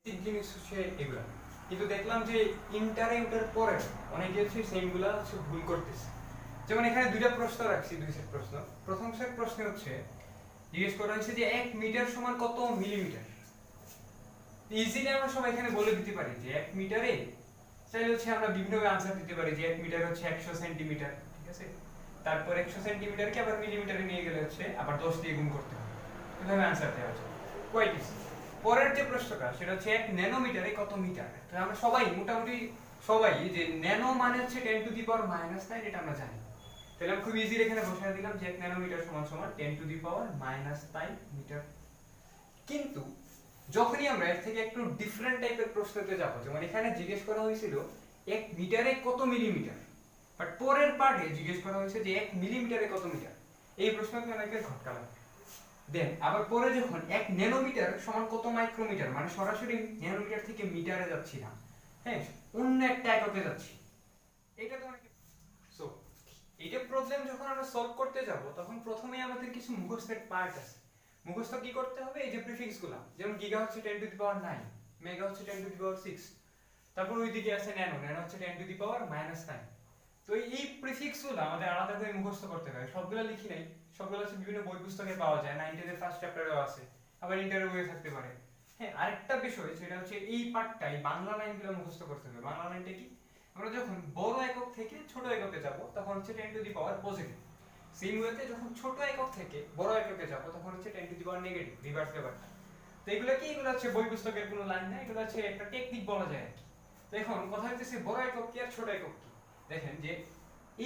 Basic জিনিস হচ্ছে এগুলা, কিন্তু দেখলাম যে ইন্টারে ওঠার পরে অনেকে হচ্ছে সেমগুলা হচ্ছে ভুল করতেছে। যেমন এখানে দুইটা প্রশ্ন রাখছি, দুই সেট প্রশ্ন। প্রথম সেট প্রশ্ন হচ্ছে জিজ্ঞেস করা হয়েছে যে 1 মিটার সমান কত মিলিমিটার। ইজিলি আমরা সবাই এখানে বলে দিতে পারি যে 1 মিটারে চাইলে হচ্ছে আমরা বিভিন্নভাবে আনসার দিতে পারি যে 1 মিটার হচ্ছে 100 সেন্টিমিটার, ঠিক আছে? তারপর 100 সেন্টিমিটারকে আবার মিলিমিটারে নিয়ে গেলে হচ্ছে আবার 10 দিয়ে গুণ করতে হবে, এভাবে আনসার দেওয়া যায়। Quite easy. পরের যে প্রশ্নটা সেটা হচ্ছে 1 ন্যানোমিটারে কত মিটার। তো আমরা সবাই মোটামুটি সবাই যে ন্যানো মানে হচ্ছে 10 টু দি পাওয়ার -9, এটা আমরা জানি। তাহলে আমি খুব ইজি এখানে বসায় দিলাম যে 1 ন্যানোমিটার সমান সমান 10 টু দি পাওয়ার -9 মিটার। কিন্তু যখনই আমরা এর থেকে একটু ডিফারেন্ট টাইপের প্রশ্নতে যাব, যেমন এখানে জিজ্ঞেস করা হয়েছিল 1 মিটারে কত মিলিমিটার, বাট পরের পার্টে জিজ্ঞেস করা হয়েছে যে 1 মিলিমিটারে কত মিটার। এই প্রশ্নকে অনেকের ঘটকা লাগে। দেন আবার পরে যখন 1 ন্যানোমিটার সমান কত মাইক্রোমিটার, মানে সরাসরি ন্যানোমিটার থেকে মিটারে যাচ্ছি না, হ্যাঁ, অন্য একটা এককে যাচ্ছি। এটা তো অনেকে সো এইটা প্রবলেম যখন আমরা সলভ করতে যাব তখন প্রথমেই আমাদের কিছু মুখস্থের পার্ট আছে। মুখস্থ কি করতে হবে? এই যে প্রিফিক্সগুলো, যেমন গিগা হচ্ছে 10 টু দি পাওয়ার 9, মেগা হচ্ছে 10 টু দি পাওয়ার 6, তারপর ওইদিকে আছে ন্যানো, ন্যানো হচ্ছে 10 টু দি পাওয়ার -9। তো এই প্রিফিক্সগুলো আমাদের আলাদা করে মুখস্থ করতে হবে। সবগুলো লিখি নাই, সবগুলো হচ্ছে বিভিন্ন বই পুস্তকে পাওয়া যায়, 9 10 এর ফার্স্ট চ্যাপ্টারেও আছে, আবার ইন্টারভিউয়ে থাকতে পারে। হ্যাঁ, আরেকটা বিষয় সেটা হচ্ছে এই পার্টটাই বাংলা লাইনগুলো মুখস্থ করতে হবে। বাংলা লাইনটা কি? আমরা যখন বড় একক থেকে ছোট এককে যাব তখন হচ্ছে 10 to the power positive. Same ওয়েতে যখন ছোট একক থেকে বড় এককে যাব তখন হচ্ছে 10 to the power negative, reverse ব্যাপারটা। তো এগুলো কি? এগুলো হচ্ছে বই পুস্তকের কোনো লাইন না, এগুলো হচ্ছে একটা টেকনিক বলা যায় আর কি। তো এখন কথা হচ্ছে বড় একক কি আর ছোট একক কি। দেখেন যে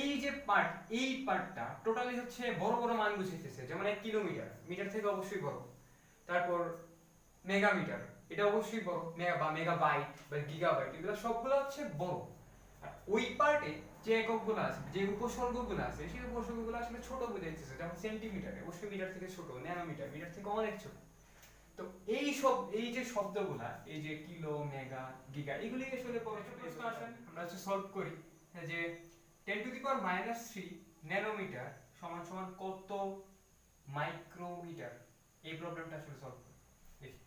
এই যে পার্ট, এই পার্টটা টোটালি হচ্ছে বড় বড় মান বুঝাইতেছে, যেমন 1 কিলোমিটার, মিটার থেকে অবশ্যই বড়। তারপর মেগামিটার, এটা অবশ্যই বড়, মেগা বা মেগাবাইট বা গিগাবাইট, এগুলো সবগুলো হচ্ছে বড়। আর ওই পার্টে যে এককগুলো আছে, যে উপসর্গগুলো আছে, সেই উপসর্গগুলো আসলে ছোট বুঝাইতেছে, যেমন সেন্টিমিটার অবশ্যই মিটার থেকে ছোট, ন্যানোমিটার মিটার থেকে অনেক ছোট। তো এই সব, এই যে শব্দগুলা, এই যে কিলো, মেগা, গিগা, এগুলি আসলে পরে প্রশ্ন আসেন, আমরা হচ্ছে সলভ করি যে 10 টু দি পাওয়ার -3 ন্যানোমিটার সমান সমান কত মাইক্রোমিটার। এই প্রবলেমটা আসলে সলভ করি। দেখি,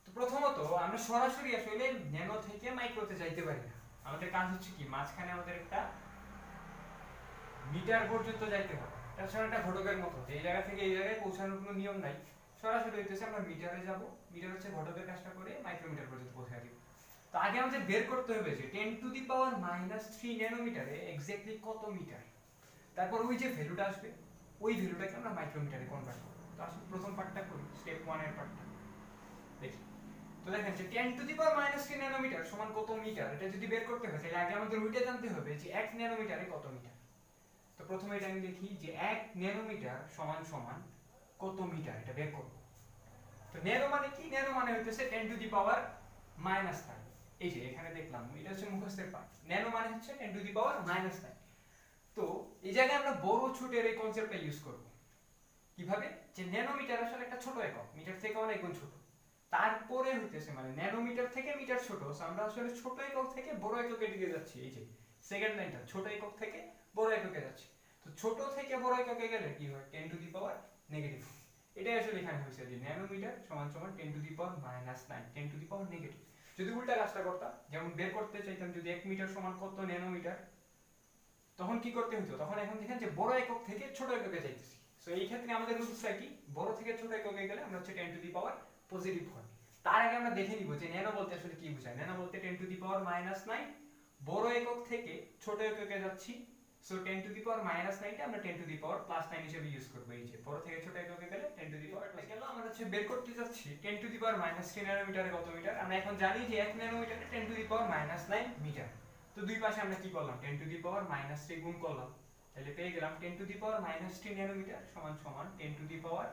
তো প্রথমত আমরা সরাসরি আসলে ন্যানো থেকে মাইক্রোতে যাইতে পারি না। আমাদের কাজ হচ্ছে কি, মাঝখানে আমাদের একটা মিটার পর্যন্ত যাইতে হবে। তাছাড়া একটা ঘটকের মতো এই জায়গা থেকে এই জায়গায় পৌঁছানোর কোনো নিয়ম নাই, সরাসরি হইতেছে আমরা মিটারে যাব, মিটার হচ্ছে ঘটকের কাজটা করে মাইক্রোমিটার পর্যন্ত পৌঁছে দিব। তো আগে আমাদের বের করতে হবে যে 10 টু দি পাওয়ার -3 ন্যানোমিটারে এক্স্যাক্টলি কত মিটার। তারপর ওই যে ভ্যালুটা আসবে, ওই ভ্যালুটাকে আমরা মাইক্রোমিটারে কনভার্ট করব। তো আসলে প্রথম পার্টটা করি, স্টেপ 1 এর পার্টটা দেখি। তো দেখেন যে 10 টু দি পাওয়ার -3 ন্যানোমিটার সমান কত মিটার, এটা যদি বের করতে হয় তাহলে আগে আমাদের ওইটা জানতে হবে যে 1 ন্যানোমিটারে কত মিটার। তো প্রথমে এটা আমি দেখি যে 1 ন্যানোমিটার সমান সমান কত মিটার, এটা বের করব। তো ন্যানো মানে কি? ন্যানো মানে হইতেছে 10 টু দি পাওয়ার -9। এই যে এখানে দেখলাম এটা হচ্ছে মুখস্থের পার্ট, ন্যানো মানে হচ্ছে 10 টু দি পাওয়ার -9। তো এই জায়গায় আমরা বড় ছোটের এই কনসেপ্টটা ইউজ করব। কিভাবে? যে ন্যানোমিটার আসলে একটা ছোট একক, মিটার থেকে অনেক গুণ ছোট। তারপরে হইতেছে মানে ন্যানোমিটার থেকে মিটার ছোট, সো আমরা আসলে ছোট একক থেকে বড় এককের দিকে যাচ্ছি। এই যে সেকেন্ড লাইনটা, ছোট একক থেকে বড় এককে যাচ্ছে। তো ছোট থেকে বড় এককে গেলে কি হয়? 10 টু দি পাওয়ার নেগেটিভ। এটাই আসলে এখানে হয়েছে যে ন্যানোমিটার সমান সমান 10 to the power -9, 10 to the power negative. যদি উল্টা কাজটা করতাম, যেমন বের করতে চাইতাম যদি 1 মিটার সমান কত ন্যানোমিটার, তখন কি করতে হতো? তখন এখন দেখেন যে বড় একক থেকে ছোট এককে যাইতেছি। সো এই ক্ষেত্রে আমাদের রুলসটা কি? বড় থেকে ছোট এককে গেলে আমরা হচ্ছে 10 টু দি পাওয়ার পজিটিভ হয়। তার আগে আমরা দেখে নিব যে ন্যানো বলতে আসলে কি বোঝায়। ন্যানো বলতে 10 টু দি পাওয়ার -9, বড় একক থেকে ছোট এককে যাচ্ছি। সো 10 টু দি পাওয়ার -9টা আমরা 10 টু দি পাওয়ার +9 হিসেবে ইউজ করব। এই যে বড় থেকে ছোট এককে গেলে 10 টু দি পাওয়ার গেল। আমরা হচ্ছে বের করতে যাচ্ছি 10 টু দি পাওয়ার -3 ন্যানোমিটারে কত মিটার। আমরা এখন জানি যে 1 ন্যানোমিটারে 10 টু দি পাওয়ার -9 মিটার। তো দুই পাশে আমরা কি করলাম? 10 টু দি পাওয়ার -3 গুণ করলাম, তাহলে পেয়ে গেলাম 10 টু দি পাওয়ার -3 ন্যানোমিটার সমান সমান 10 টু দি পাওয়ার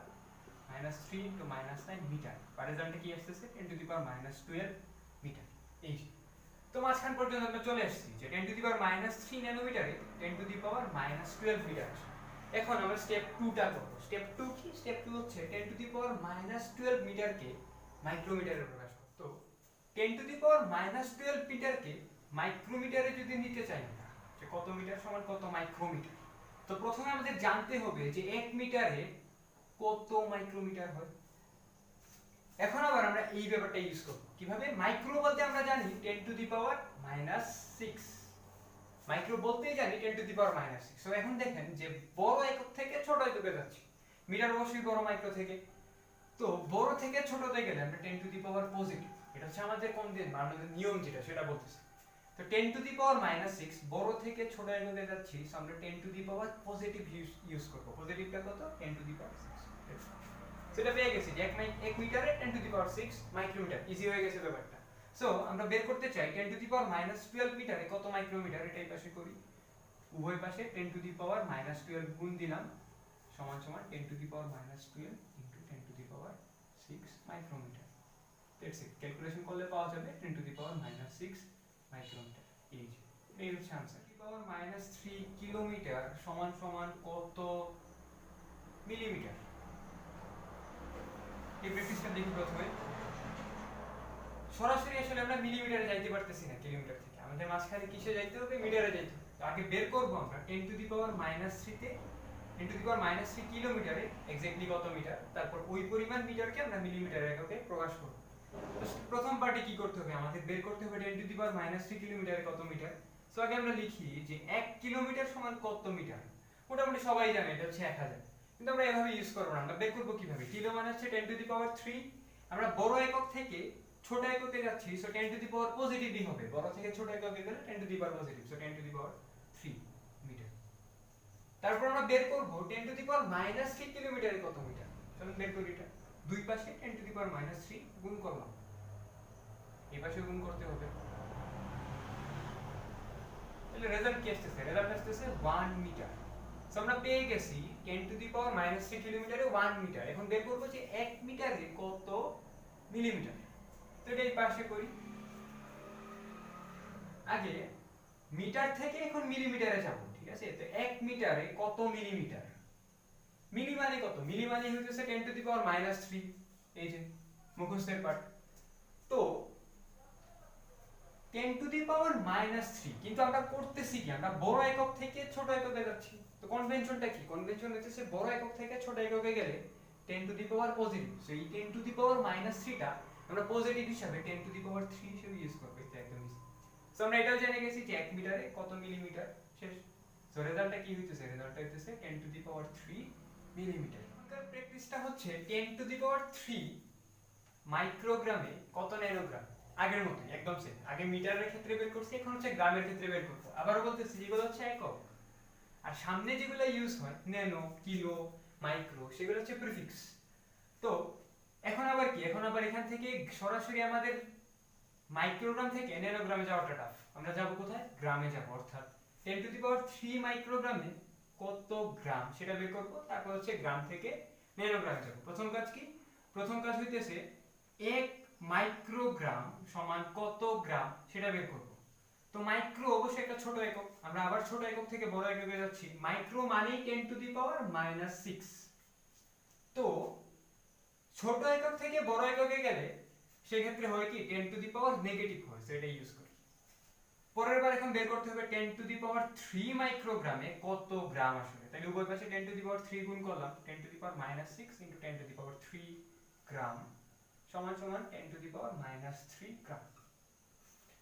-3 ইনটু -9 মিটার। আর রেজাল্টে কি আসছে? 10 টু দি পাওয়ার -12 মিটার। এই যে, তো মাঝখান পর্যন্ত আমরা চলে আসছি যে 10 টু দি পাওয়ার -3 ন্যানোমিটারে 10 টু দি পাওয়ার -12 মিটার। এখন আমরা স্টেপ 2টা করব। স্টেপ 2 কি? স্টেপ 2 হচ্ছে 10 টু দি পাওয়ার -12 মিটারকে মাইক্রোমিটারে প্রকাশ করব। তো 10 টু দি পাওয়ার -12 মিটারকে মাইক্রোমিটারে যদি নিতে চাই না, যে কত মিটার সমান কত মাইক্রোমিটার, তো প্রথমে আমাদের জানতে হবে যে 1 মিটারে কত মাইক্রোমিটার হয়। এখন আবার আমরা এই ব্যাপারটা ইউজ করব কিভাবে মাইক্রো বলতে আমরা জানি 10⁻⁶ মাইক্রো বলতেই জানি 10⁻⁶ সো এখন দেখেন যে বড় একক থেকে ছোট এককে যাচ্ছি মিটার অবশ্যই বড় মাইক্রো থেকে তো বড় থেকে ছোটতে গেলে আমরা 10⁻⁻⁰ এটা হচ্ছে আমাদের কোন দিন আমাদের নিয়ম যেটা সেটা বলতেছে তো 10⁻⁻⁶ বড় থেকে ছোট এককে যাচ্ছি সো আমরা 10⁻⁻⁰ ইউজ করব পজিটিভটা কত 10⁻⁶ সেটা পেয়ে গেছি যে 1 মিটারে 10⁻⁶ মাইক্রোমিটার ইজি হয়ে গেছে ব্যাপারটা সো আমরা বের করতে চাই 10⁻⁻12 মিটারে কত মাইক্রোমিটার এটা এই পাশে করি উভয় পাশে 10⁻⁻12 গুণ দিলাম সমান সমান 10⁻⁻12 into 10⁻⁶ micrometer that's it calculation করলে পাওয়া যাবে 10⁻⁻6 মাইক্রোমিটার এই হচ্ছে आंसर 10⁻³ কিলোমিটার সমান সমান কত মিলিমিটার এই প্র্যাকটিসটা দেখি প্রথমে সরাসরি আসলে আমরা মিলিমিটারে যাইতে পারতেছি না কিলোমিটার থেকে আমাদের মাঝখানে কিসে যাইতে হবে মিটারে যাইতে হবে তো আগে বের করব আমরা 10⁻³ তে 10⁻³ কিলোমিটারে এক্স্যাক্টলি কত মিটার তারপর ওই পরিমাণ মিটারকে আমরা মিলিমিটার এককে প্রকাশ করব তো প্রথম পার্টে কি করতে হবে আমাদের বের করতে হবে 10⁻³ কিলোমিটারে কত মিটার সো আগে আমরা লিখি যে 1 কিলোমিটার সমান কত মিটার মোটামুটি সবাই জানে এটা হচ্ছে 1000 কিন্তু আমরা এভাবে ইউজ করব না আমরা বের করব কিভাবে কিলো মানে হচ্ছে 10⁻³ আমরা বড় একক থেকে ছোট এককে যাচ্ছি সো 10⁻⁻ পজিটিভই হবে বড় থেকে ছোট এককে গেলে 10⁻⁻ পজিটিভ সো 10⁻³ মিটার তারপর আমরা বের করব 10⁻³ কিলোমিটারে কত মিটার চলুন বের করি এটা দুই পাশে 10⁻³ গুণ করলাম এই পাশে গুণ করতে হবে তাহলে রেজাল্ট কি আসছে রেজাল্ট আসছে 1 মিটার সো আমরা পেয়ে গেছি 10⁻³ কিলোমিটারে 1 মিটার এখন বের করব যে 1 মিটারে কত মিলিমিটার তো এটা এই পাশে করি আগে মিটার থেকে এখন মিলিমিটারে যাব ঠিক আছে তো 1 মিটারে কত মিলিমিটার মিলি মানে কত মিলি মানে হইতেছে 10⁻³ এই যে মুখস্থের পার্ট তো 10⁻³ কিন্তু আমরা করতেছি কি আমরা বড় একক থেকে ছোট এককে যাচ্ছি তো কনভেনশনটা কি কনভেনশন হচ্ছে বড় একক থেকে ছোট এককে গেলে 10⁻⁻ পজিটিভ সো এই 10⁻³ টা আমরা পজিটিভ হিসাবে 10⁻³ হিসেবে ইউজ করব এটা একদম ইজি সো আমরা এটাও জেনে গেছি যে 1 মিটারে কত মিলিমিটার শেষ সো রেজাল্টটা কি হইতেছে রেজাল্টটা হইতেছে 10⁻³ মিলিমিটার এখনকার প্র্যাকটিসটা হচ্ছে 10⁻³ মাইক্রোগ্রামে কত ন্যানোগ্রাম আগের মতো একদম সেম আগে মিটারের ক্ষেত্রে বের করছি এখন হচ্ছে গ্রামের ক্ষেত্রে বের করব আবারো বলতেছি যেগুলো হচ্ছে একক আর সামনে যেগুলো ইউজ হয় ন্যানো কিলো মাইক্রো সেগুলো হচ্ছে প্রিফিক্স তো এখন আবার কি এখন আবার এখান থেকে সরাসরি আমাদের মাইক্রোগ্রাম থেকে ন্যানোগ্রামে যাওয়াটা টাফ আমরা যাব কোথায় গ্রামে যাব অর্থাৎ 10⁻³ মাইক্রোগ্রামে কত গ্রাম সেটা বের করব তারপর হচ্ছে গ্রাম থেকে ন্যানোগ্রামে যাব প্রথম কাজ কি প্রথম কাজ হইতেছে 1 মাইক্রোগ্রাম সমান কত গ্রাম সেটা বের করব তো মাইক্রো অবশ্যই একটা ছোট একক আমরা আবার ছোট একক থেকে বড় এককে যাচ্ছি মাইক্রো মানেই 10⁻⁻6 তো ছোট একক থেকে বড় এককে গেলে সেই ক্ষেত্রে হয় কি 10⁻⁻ নেগেটিভ হয় সেটা ইউজ করি পরের বার এখন বের করতে হবে 10⁻³ মাইক্রোগ্রামে কত গ্রাম আসলে তাহলে উভয় পাশে 10⁻³ গুণ করলাম 10⁻⁻6 * 10⁻³ গ্রাম সমান সমান 10⁻⁻3 গ্রাম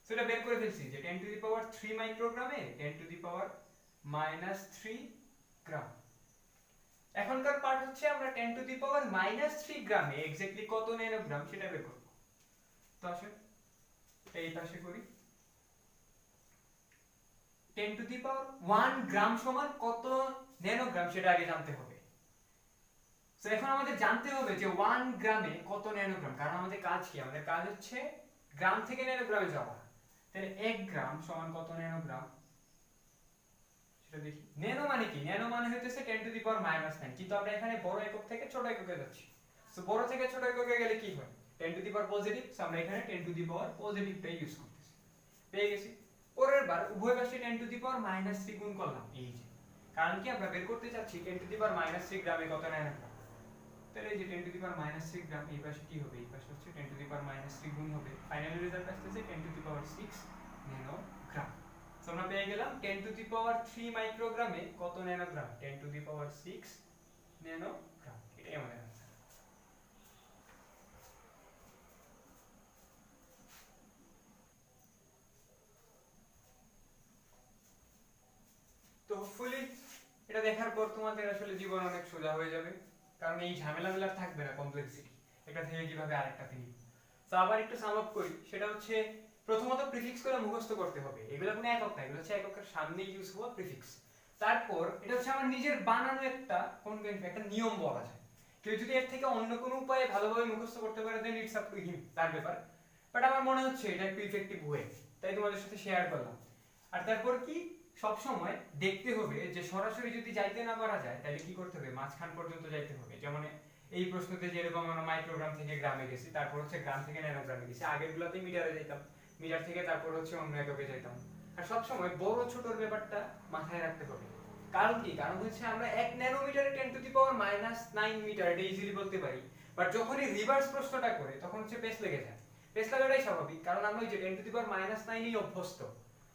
সেটা বের করে ফেলছি যে 10⁻³ মাইক্রোগ্রামে 10⁻⁻3 গ্রাম এখনকার পার্ট হচ্ছে আমরা 10⁻⁻3 গ্রামে এক্স্যাক্টলি কত ন্যানোগ্রাম সেটা বের করব তো আসলে এই পাশে করি 10⁻1 গ্রাম সমান কত ন্যানোগ্রাম সেটা আগে জানতে হবে সো এখন আমাদের জানতে হবে যে 1 গ্রামে কত ন্যানোগ্রাম কারণ আমাদের কাজ কি আমাদের কাজ হচ্ছে গ্রাম থেকে ন্যানোগ্রামে যাওয়া তাহলে 1 গ্রাম সমান কত ন্যানোগ্রাম সেটা দেখি ন্যানো মানে কি ন্যানো মানে হইতেছে 10⁻⁻9 কিন্তু আমরা এখানে বড় একক থেকে ছোট এককে যাচ্ছি সো বড় থেকে ছোট এককে গেলে কি হয় 10⁻⁻ পজিটিভ সো আমরা এখানে 10⁻⁻ পজিটিভটা ইউজ করতেছি পেয়ে গেছি পরের বার উভয় পাশে 10⁻⁻3 গুণ করলাম এই যে কারণ কি আমরা বের করতে চাচ্ছি 10⁻⁻3 গ্রামে কত ন্যানোগ্রাম তাহলে এই যে 10⁻⁻3 গ্রাম এই পাশে কি হবে এই পাশে হচ্ছে 10⁻⁻3 গুণ হবে ফাইনাল রেজাল্ট আসছে 10⁻6 ন্যানোগ্রাম সো আমরা পেয়ে গেলাম 10⁻³ মাইক্রোগ্রামে কত ন্যানোগ্রাম 10⁻6 ন্যানোগ্রাম এটাই আমাদের आंसर তো হোপফুলি এটা দেখার পর তোমাদের আসলে জীবন অনেক সোজা হয়ে যাবে, কারণ এই ঝামেলা থাকবে না কমপ্লেক্সিটি, একটা থেকে কিভাবে আরেকটাতে নিব। তো আবার একটু সাম আপ করি, সেটা হচ্ছে প্রথমত প্রিফিক্স করে মুখস্থ করতে হবে, এগুলো কোনো একক না, এগুলো হচ্ছে এককের সামনে ইউজ হওয়া প্রিফিক্স। তারপর এটা হচ্ছে আমার নিজের বানানো একটা কনভেনশন, একটা নিয়ম বলা যায়। কেউ যদি এর থেকে অন্য কোনো উপায়ে ভালোভাবে মুখস্থ করতে পারে দেন ইটস আপ টু হিম, তার ব্যাপার। বাট আমার মনে হচ্ছে এটা একটু ইফেক্টিভ ওয়ে, তাই তোমাদের সাথে শেয়ার করলাম। আর তারপর কি, সব সময় দেখতে হবে যে সরাসরি যদি যাইতে না পারা যায় তাহলে কি করতে হবে, মাঝখান পর্যন্ত যাইতে হবে। যেমন এই প্রশ্নতে যেরকম আমরা মাইক্রোগ্রাম থেকে গ্রামে গেছি, তারপর হচ্ছে গ্রাম থেকে ন্যানোগ্রামে গেছি, আগের গুলাতে মিটারে যাইতাম, মিটার থেকে তারপর হচ্ছে অন্য এককে যাইতাম। আর সব সময় বড় ছোটর ব্যাপারটা মাথায় রাখতে হবে। কারণ কি, কারণ হচ্ছে আমরা 1 ন্যানোমিটারে 10⁻⁹ মিটার এটা ইজিলি বলতে পারি, বাট যখনই রিভার্স প্রশ্নটা করে তখন হচ্ছে পেস লেগে যায়। পেস লাগাটাই স্বাভাবিক, কারণ আমরা ওই যে 10⁻⁹ এই অভ্যস্ত।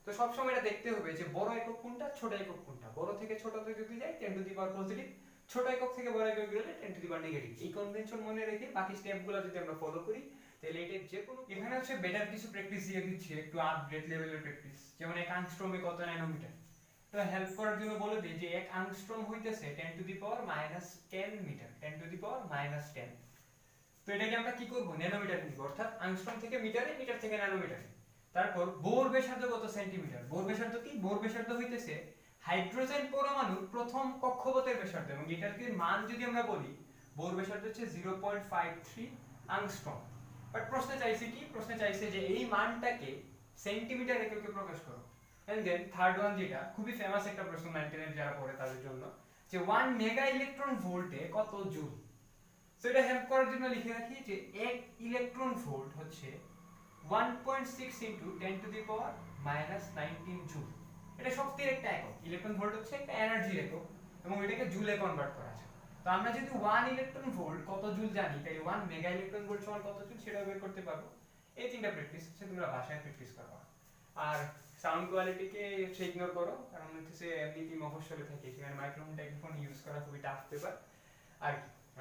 তো সব সময় এটা দেখতে হবে যে বড় একক কোনটা, ছোট একক কোনটা। বড় থেকে ছোটতে যদি যাই 10 পজিটিভ, ছোট একক থেকে বড় একক গেলে 10 নেগেটিভ। এই কনভেনশন মনে রেখে বাকি স্টেপগুলো যদি আমরা ফলো করি তাহলে এটা যে কোনো, এখানে হচ্ছে বেটার কিছু প্র্যাকটিস দিয়ে দিচ্ছি, একটু আপগ্রেড লেভেলের প্র্যাকটিস। যেমন 1 অ্যাংস্ট্রমে কত ন্যানোমিটার, তো হেল্প করার জন্য বলে দিই যে 1 অ্যাংস্ট্রম হইতেছে 10⁻⁻10 মিটার, 10⁻⁻10। তো এটাকে আমরা কি করব, ন্যানোমিটার নিব, অর্থাৎ অ্যাংস্ট্রম থেকে মিটারে, মিটার থেকে ন্যানোমিটারে। তারপর বোর ব্যাসার্ধ কত সেন্টিমিটার, বোর ব্যাসার্ধ কি, বোর ব্যাসার্ধ হইতেছে হাইড্রোজেন পরমাণুর প্রথম কক্ষপথের ব্যাসার্ধ, এবং এটার কি মান যদি আমরা বলি, বোর ব্যাসার্ধ হচ্ছে 0.53 অ্যাংস্ট্রম। বাট প্রশ্নে চাইছে কি, প্রশ্নে চাইছে যে এই মানটাকে সেন্টিমিটার এককে প্রকাশ করো। এন্ড দেন থার্ড ওয়ান, যেটা খুবই ফেমাস একটা প্রশ্ন 9-10 যারা পড়ে তাদের জন্য, যে 1 মেগা ইলেকট্রন ভোল্টে কত জুল। সো এটা হেল্প করার জন্য লিখে রাখি যে 1 ইলেকট্রন ভোল্ট হচ্ছে 1.6 ইনটু 10⁻⁻19 জুল। এটা শক্তির একটা একক, ইলেকট্রন ভোল্ট হচ্ছে একটা এনার্জির একক, এবং এটাকে জুলে কনভার্ট করা আছে। তো আমরা যদি 1 ইলেকট্রন ভোল্ট কত জুল জানি, তাহলে 1 মেগা ইলেকট্রন ভোল্ট সমান কত জুল সেটাও বের করতে পারবো। এই তিনটা প্র্যাকটিস হচ্ছে তোমরা বাসায় প্র্যাকটিস করবা। আর সাউন্ড কোয়ালিটিকে ইগনোর করো, কারণ হচ্ছে এমনিতেই মফস্বলে থাকে, সেখানে মাইক্রোফোন ইউজ করা খুবই টাফ ব্যাপার।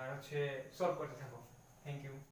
আর হচ্ছে সলভ করতে থাকো। Thank you.